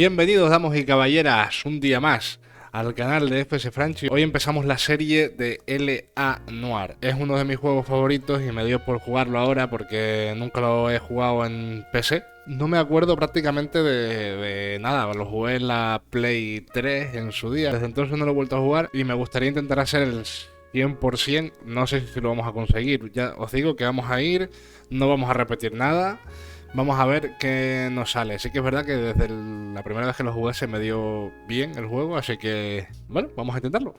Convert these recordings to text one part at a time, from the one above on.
Bienvenidos, damas y caballeras, un día más al canal de Reflexión. Hoy empezamos la serie de Noire. Es uno de mis juegos favoritos y me dio por jugarlo ahora porque nunca lo he jugado en PC. No me acuerdo prácticamente de nada, lo jugué en la Play 3 en su día. Desde entonces no lo he vuelto a jugar y me gustaría intentar hacer el 100%. No sé si lo vamos a conseguir. Ya os digo que vamos a ir, no vamos a repetir nada. Vamos a ver qué nos sale. Sí que es verdad que desde la primera vez que lo jugué se me dio bien el juego, así que, bueno, vamos a intentarlo.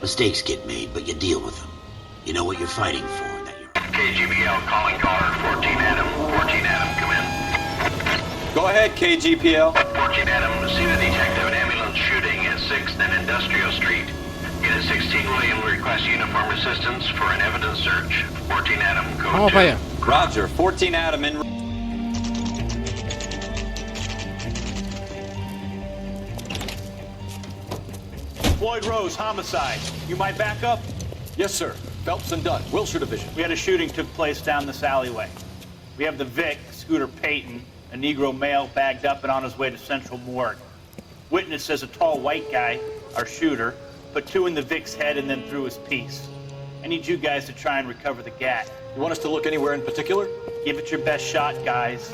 Mistakes get made, but you deal with them. You know what you're fighting for. KGPL calling caller 14 Adam. 14 Adam, come in. Go ahead, KGPL. 14 Adam, see the detective, an ambulance shooting at 6th and Industrial Street. Unit 16 William requests uniform assistance for an evidence search. 14 Adam, code 2. Roger, 14 Adam in. Floyd Rose, homicide. You might back up? Yes, sir. Phelps and Dunn, Wilshire Division. We had a shooting took place down this alleyway. We have the Vic, Scooter Payton, a Negro male bagged up and on his way to Central Morgue. Witness says a tall white guy, our shooter, put two in the Vic's head and then threw his piece. I need you guys to try and recover the gat. You want us to look anywhere in particular? Give it your best shot, guys.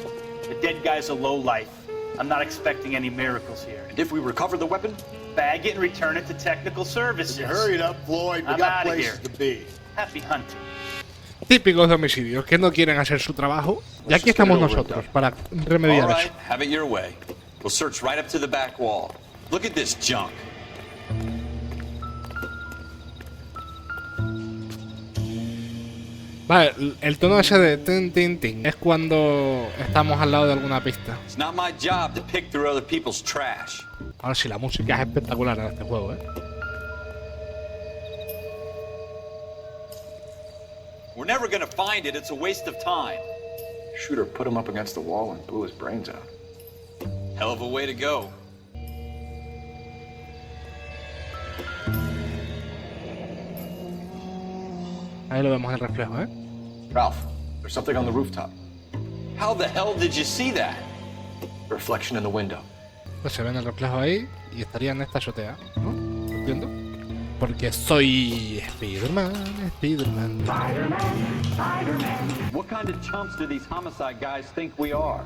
The dead guy's a lowlife. I'm not expecting any miracles here. And if we recover the weapon? Bag it and return it to technical services. Hurry it up, Floyd. We got places to be. Happy hunting. Típicos de homicidios que no quieren hacer su trabajo. Y aquí estamos nosotros para remediar eso. Have it your way. We'll search right up to the back wall. Look at this junk. Vale, el tono ese de tin tin tin es cuando estamos al lado de alguna pista. It's not my job to pick through other people's trash. Ahora sí, la música es espectacular en este juego, We're never gonna find it. It's a waste of time. Shooter put him up against the wall and blew his brains out. Hell of a way to go. Ahí lo vemos en el reflejo, Ralph, there's something on the rooftop. How the hell did you see that? Reflection in the window. Pues se ve en el reflejo ahí y estaría en esta azotea, ¿no? ¿Entiendo? Porque soy Spider-Man. What kind of chumps do these homicide guys think we are?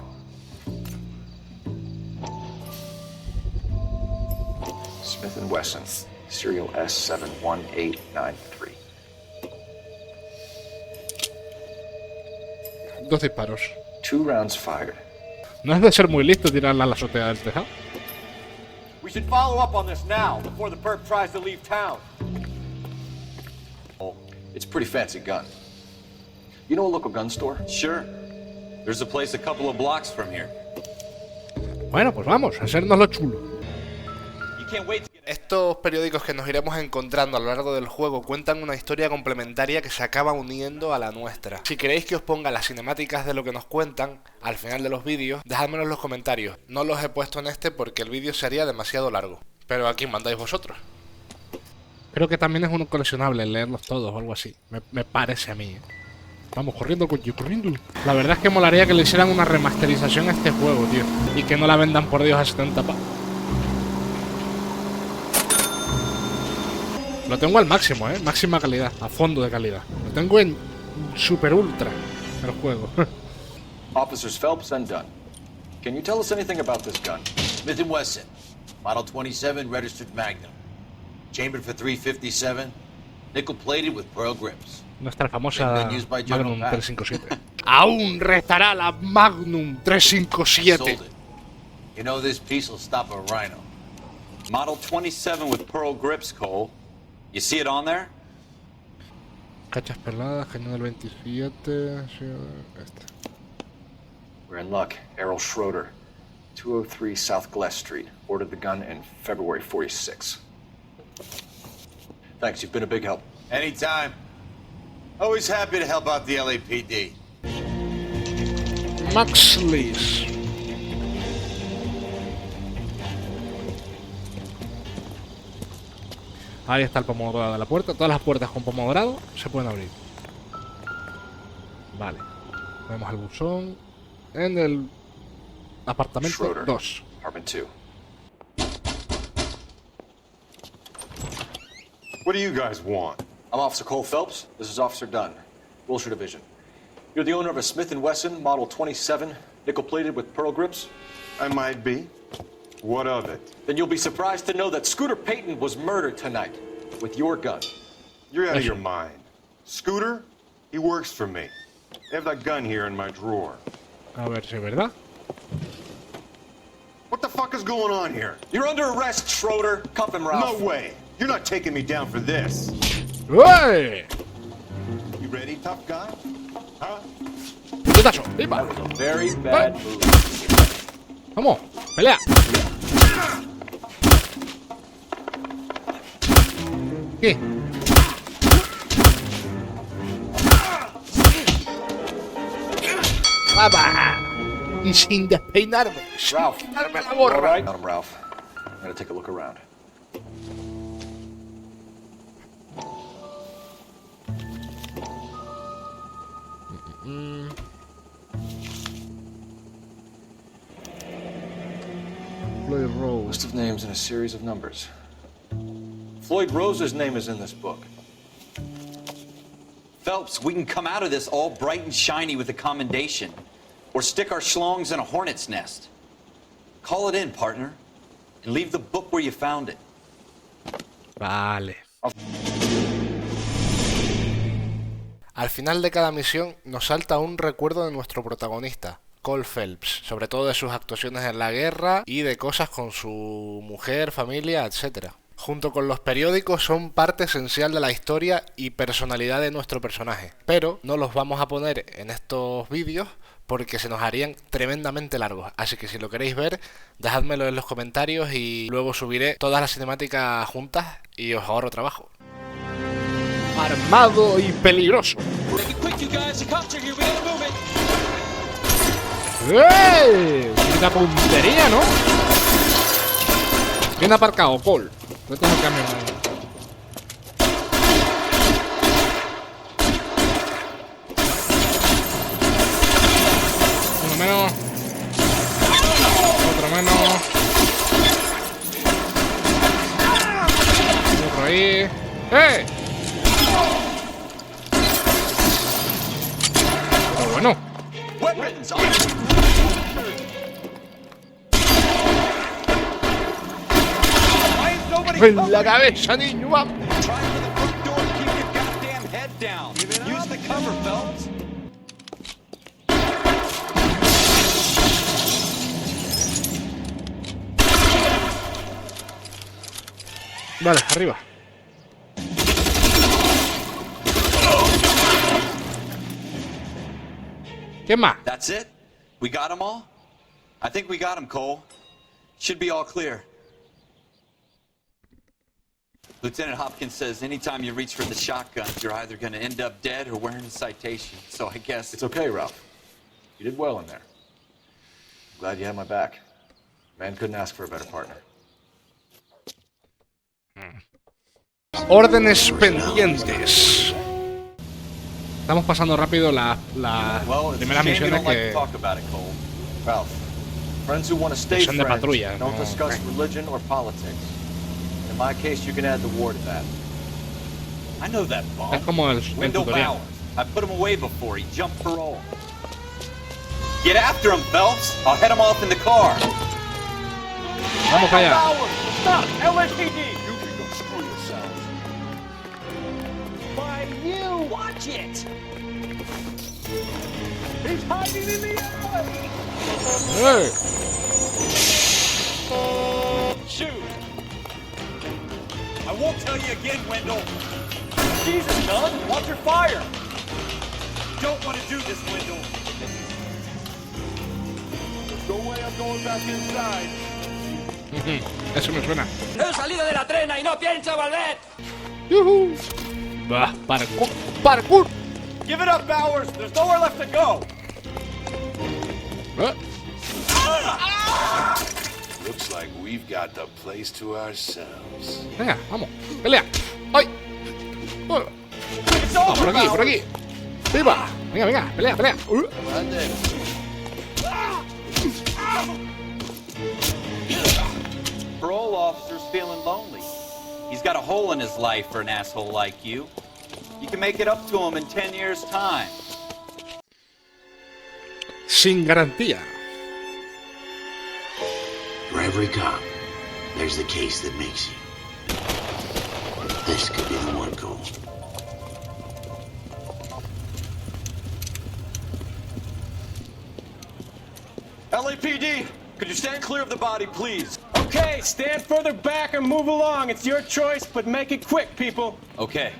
Smith & Wesson, serial S71893. 2 disparos. 2 rounds fired. No es de ser muy listo tirarla a la azotea del tejado. We should follow up on this now, before the perp tries to leave town. Oh, it's a pretty fancy gun. You know a local gun store? Sure. There's a place a couple of blocks from here. Bueno, pues vamos, a hacernos lo chulo. You can't wait to get... Estos periódicos que nos iremos encontrando a lo largo del juego cuentan una historia complementaria que se acaba uniendo a la nuestra. Si queréis que os ponga las cinemáticas de lo que nos cuentan al final de los vídeos, dejádmelo en los comentarios. No los he puesto en este porque el vídeo sería demasiado largo. Pero aquí mandáis vosotros. Creo que también es un coleccionable leerlos todos o algo así. Me parece a mí. Vamos, corriendo, coño, corriendo. La verdad es que molaría que le hicieran una remasterización a este juego, tío. Y que no la vendan, por Dios, a 70 pavos. Lo tengo al máximo, máxima calidad, a fondo de calidad. Lo tengo en super ultra el juego. Officers Phelps and Dunn. Can you tell us anything about this gun? Smith & Wesson, Model 27, registered Magnum. Chambered for .357, nickel-plated with pearl grips. Nuestra famosa Magnum 357. Aún restará la Magnum 357. You know this piece will stop a rhino. Model 27 with pearl grips, Cole. You see it on there? Cachas peladas, cañón del 27. Sí, este. We're in luck. Errol Schroeder, 203 South Glass Street. Ordered the gun in February 46. Thanks, you've been a big help. Anytime. Always happy to help out the LAPD. Max Lees. Ahí está el pomo dorado de la puerta. Todas las puertas con pomo dorado se pueden abrir. Vale. Vemos el buzón. En el apartamento Schroeder, 2. apartment 2. What do you guys want? I'm Officer Cole Phelps. This is Officer Dunn, Wilshire Division. You're the owner of a Smith & Wesson Model 27, nickel-plated with pearl grips? I might be. What of it? Then you'll be surprised to know that Scooter Payton was murdered tonight with your gun. You're out of your mind. Scooter? He works for me. I have that gun here in my drawer. A ver si es verdad. What the fuck is going on here? You're under arrest, Schroeder. Cuff him, Ralph. No way. You're not taking me down for this. ¡Uy! You ready, tough guy? Huh? ¡Puñetazo! ¡Viva! That was a very bad move. ¡Vamos! ¡Pelea! ¿Qué? ¡Papá! Y sin despeinarme. Ralph. Sin quitarme la All gorra. right. Got him, Ralph. I'm gonna take a look around. Floyd Rose. List of names and a series of numbers. Floyd Rose's name is in this book. Phelps, we can come out of this all bright and shiny with a commendation. Or stick our schlongs in a hornet's nest. Call it in, partner. And leave the book where you found it. Vale. Al final de cada misión nos salta un recuerdo de nuestro protagonista, Cole Phelps, sobre todo de sus actuaciones en la guerra y de cosas con su mujer, familia, etc. Junto con los periódicos son parte esencial de la historia y personalidad de nuestro personaje, pero no los vamos a poner en estos vídeos porque se nos harían tremendamente largos, así que si lo queréis ver, dejádmelo en los comentarios y luego subiré todas las cinemáticas juntas y os ahorro trabajo. Armado y peligroso. ¡Ey! ¡Qué puntería!, ¿no? Bien aparcado, Paul. No tengo que cambiar nada. Uno menos. Otro menos. Otro ahí. ¡Eh! Pero bueno. En la cabeza, niño, vamos. Vale, arriba. ¿Quién más? That's it? We got them all? I think we got them, Cole. Should be all clear. Lieutenant Hopkins says anytime you reach for the shotgun, you're either going to end up dead or wearing a citation. So I guess... It's okay, Ralph. You did well in there. Glad you had my back. Man couldn't ask for a better partner. Órdenes pendientes. Estamos pasando rápido las primeras misiones que Ralph, friends who want to stay son de friends patrulla. don't No, discuss okay. religion or politics. In my case, you can add the war to that. I know that ball. Es como el Wendell tutorial. Bowers. I put him away before he jumped parole. Get after him, Phelps. I'll head him off in the car. Vamos allá. Stop! LAPD! You can go screw yourself. By you! Watch it! He's hiding in the alley! ¡Eh! Shoot! I won't tell you again, Wendell. Jesus, son! Watch your fire! Don't want to do this, Wendell. No way I'm going back inside. Eso me suena. He salido de la trena y no pienso volver. ¡Yuhu! Bah, parkour. ¡Parkour! Give it up, Bowers! There's nowhere left to go! ¿Eh? Looks like we've got the place to ourselves. Venga, vamos. ¡Pelea! ¡Ay! It's Vamos, over, por aquí, por Bowers! aquí. ¡Viva! Venga, venga, pelea, pelea. Parole officer's feeling lonely. He's got a hole in his life for an asshole like you. You can make it up to him in 10 years' time. Sin garantía. For every cop, there's the case that makes you. This could be the one goal. LAPD, could you stand clear of the body, please? Okay, stand further back and move along. It's your choice, but make it quick, people. Okay.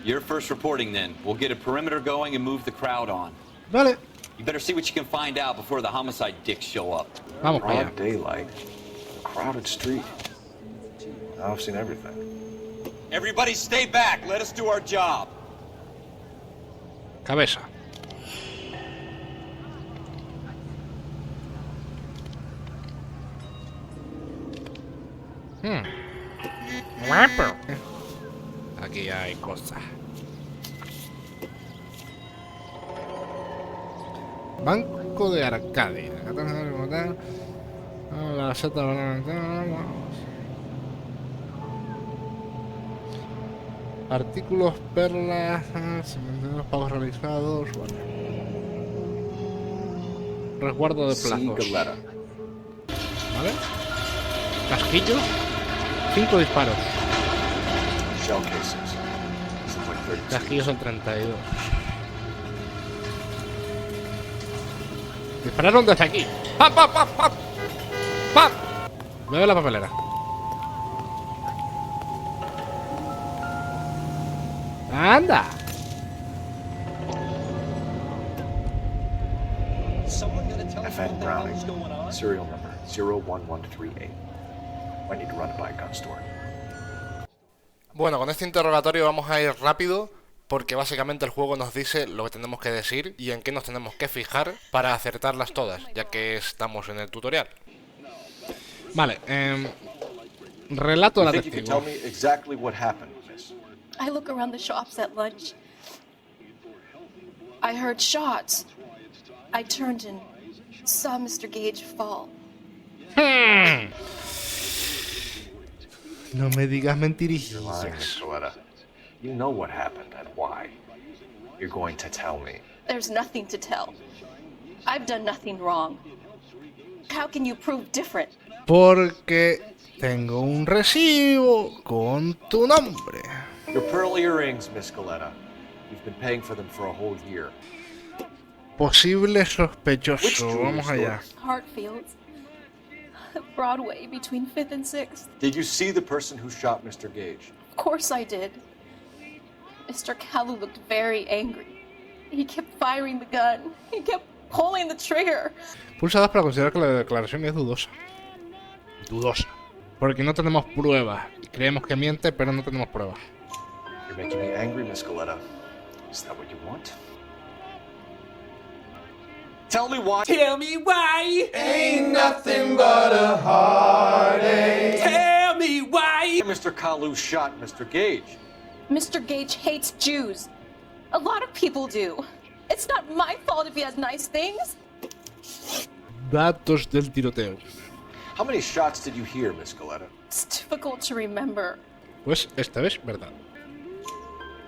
You're first reporting then. We'll get a perimeter going and move the crowd on. Vale. You better see what you can find out before the homicide dicks show up. Vamos para allá. Broad daylight, a crowded street. Now I've seen everything. Everybody stay back. Let us do our job. Cabeza. Guapo. Aquí hay cosas. Banco de Arcadia. La seta. Artículos, perlas, los pagos realizados. Vale. Resguardo de plazos. ¿Vale? Casquillo. 5 disparos. Shell cases. This is like 32. Casquillos son 32. Dispararon desde aquí. ¡Pam, pam, pam, pam! ¡Pam! Veo la papelera. ¡Anda! FN Browning, serial number 01138. I need to run it by a gun store. Bueno, con este interrogatorio vamos a ir rápido porque básicamente el juego nos dice lo que tenemos que decir y en qué nos tenemos que fijar para acertarlas todas, ya que estamos en el tutorial. Vale, relato de la Think you can tell testigo. me exactly what happened, miss? I look around the shops at lunch. I heard shots. I turned and saw Mr. Gage fall. No me digas You're lying, mentirillas. Miss Coletta. You know what happened and why. You're going to tell me. There's nothing to tell. I've done nothing wrong. How can you prove different? Porque tengo un recibo con tu nombre. Your pearl earrings, Miss Coletta. You've been paying for them for a whole year. Posible Which sospechoso. jewelry Vamos store? allá. Hartfield's. Broadway between 5th and 6th. Did you see the person who shot Mr. Gage? Of course I did. Mr. Callu looked very angry. He kept firing the gun. He kept pulling the trigger. Pulsa 2 para considerar que la declaración es dudosa. Dudosa. Porque no tenemos pruebas. Creemos que miente, pero no tenemos pruebas. You're making me angry, Miss Coletta. Is that what you want? Tell me why. Tell me why. Ain't nothing but a heartache. Tell me why. Mr. Kalu shot Mr. Gage. Mr. Gage hates Jews. A lot of people do. It's not my fault if he has nice things. Datos del tiroteo. How many shots did you hear, Miss Coletta? It's difficult to remember. Pues esta vez, verdad.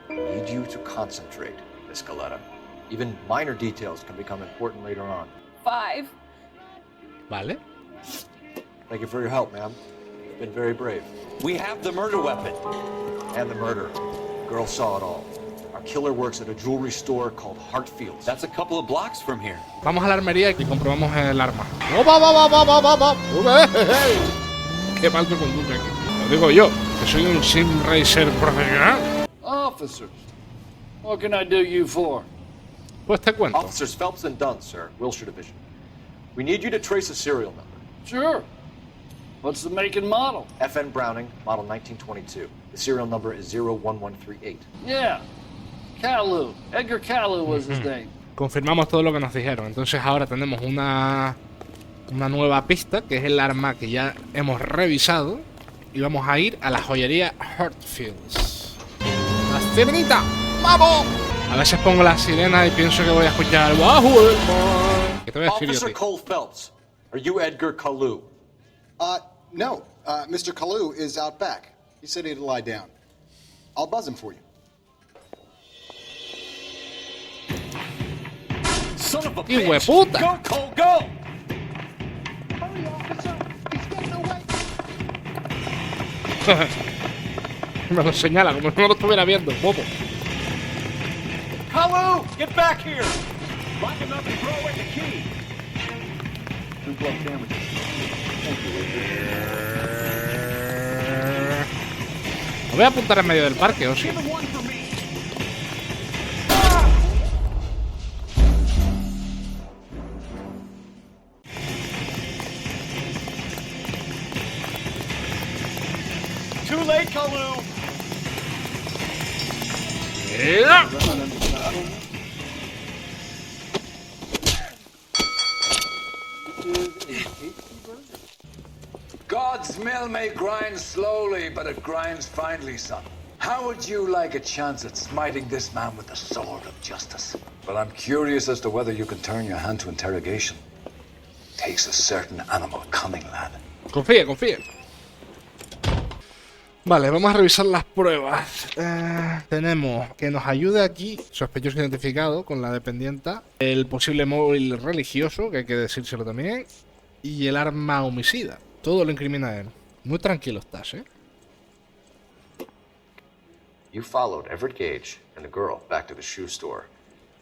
I need you to concentrate, Miss Coletta. Even minor details can become important later on. 5. Vale. Thank you for your help, ma'am. You've been very brave. We have the murder weapon. And the murder. The girl saw it all. Our killer works at a jewelry store called Hartfield's. That's a couple of blocks from here. Vamos a la armería y comprobamos el arma. ¡Oh, va, va, va, va, va, va, va! ¡Qué mal me conduce aquí! Lo digo yo, que soy un sim racer profesional. Officers, what can I do you for? Pues te cuento. Officers Phelps and Dunn, sir, Wilshire Division. We need you to trace a serial number. Sure. What's the make and model? FN Browning, model 1922. The serial number is 01138. Yeah. Callu. Edgar Callu was his name. Confirmamos todo lo que nos dijeron. Entonces ahora tenemos una nueva pista, que es el arma que ya hemos revisado. Y vamos a ir a la joyería Hartfields. ¡La sirenita! ¡Vamos! A veces pongo la sirena y pienso que voy a escuchar ¡Wahoo! ¿Qué te voy a decir yo a Officer ti? Cole Phelps, are you Edgar Kalu? No. Mr. Kalu is out back. He said he'd lie down. I'll buzz him for you. Son of a ¡Hijo de bitch! puta! Go, Cole, go! Hurry, officer. He's getting away. Me lo señala como si no lo estuviera viendo, bobo. Kalu, get back here! Lock him up and throw away the key. Me voy a apuntar en medio del parque, ¿o sí? Too late, Kalu! God's mill may grind slowly, but it grinds finely, son. How would you like a chance at smiting this man with the sword of justice? But I'm curious as to whether you can turn your hand to interrogation. Takes a certain animal cunning, lad. Confíe, confíe. Vale, vamos a revisar las pruebas. Tenemos que nos ayude aquí, sospechoso identificado con la dependienta, el posible móvil religioso, que hay que decírselo también, y el arma homicida. Todo lo incrimina a él. Muy tranquilo estás, ¿eh? You followed Everett Gage and the girl back to the shoe store.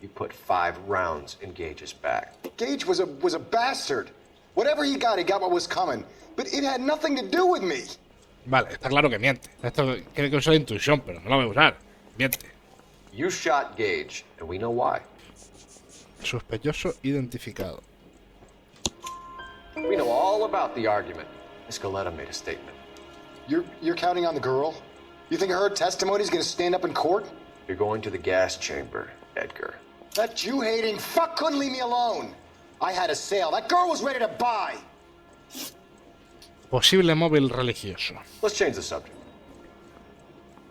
You put 5 rounds in Gage's back. Gage was a bastard. Whatever he got what was coming. But it had nothing to do with me. Vale, está claro que miente. Esto creo que usa la intuición, pero no la voy a usar. Miente. You shot Gage, and we know why. Sospechoso identificado. We know all about the argument. Miss Galetta made a statement. You're counting on the girl? You think her testimony is going to stand up in court? You're going to the gas chamber, Edgar. That Jew-hating fuck couldn't leave me alone. I had a sale. That girl was ready to buy. Posible móvil religioso. Let's change the subject.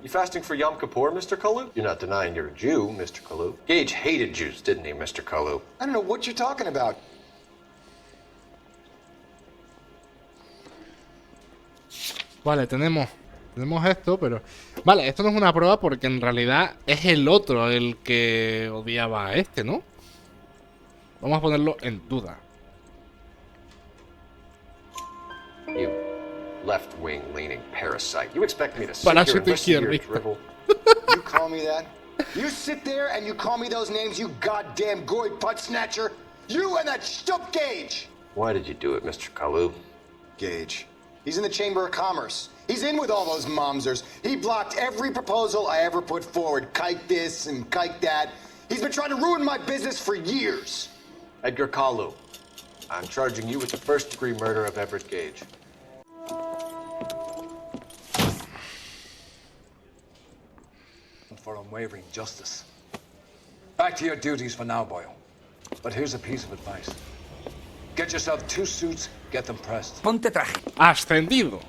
You fasting for Yom Kippur, Mr. Kalu? You're not denying you're a Jew, Mr. Kalu. Gage hated Jews, didn't he, Mr. Kalu? I don't know what you're talking about. Vale, tenemos esto, pero... Vale, esto no es una prueba porque en realidad es el otro el que odiaba a este, ¿no? Vamos a ponerlo en duda. You left-wing leaning parasite. You expect me to sit here and listen to your drivel? You call me that? You sit there and you call me those names, you goddamn goy butt snatcher? You and that stup Gage! Why did you do it, Mr. Kalu? Gage. He's in the Chamber of Commerce. He's in with all those momsers. He blocked every proposal I ever put forward. Kike this and kike that. He's been trying to ruin my business for years. Edgar Kalu, I'm charging you with the first-degree murder of Everett Gage. For unwavering justice. Back to your duties for now, Boyle. But here's a piece of advice. Get yourself 2 suits, get them pressed. Ponte traje. Ascendido.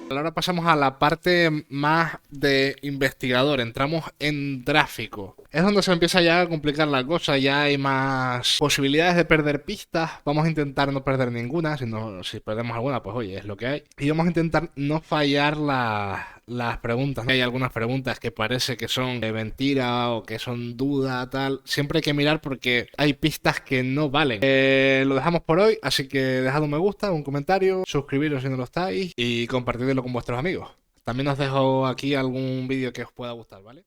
Ahora pasamos a la parte más de investigador. Entramos en tráfico. Es donde se empieza ya a complicar la cosa. Ya hay más posibilidades de perder pistas. Vamos a intentar no perder ninguna. Si perdemos alguna, pues oye, es lo que hay. Y vamos a intentar no fallar las preguntas. Hay algunas preguntas que parece que son de mentira o que son duda, tal. Siempre hay que mirar porque hay pistas que no valen. Lo dejamos por hoy, así que dejad un me gusta, un comentario, suscribiros si no lo estáis y compartidlo con vuestros amigos. También os dejo aquí algún vídeo que os pueda gustar, ¿vale?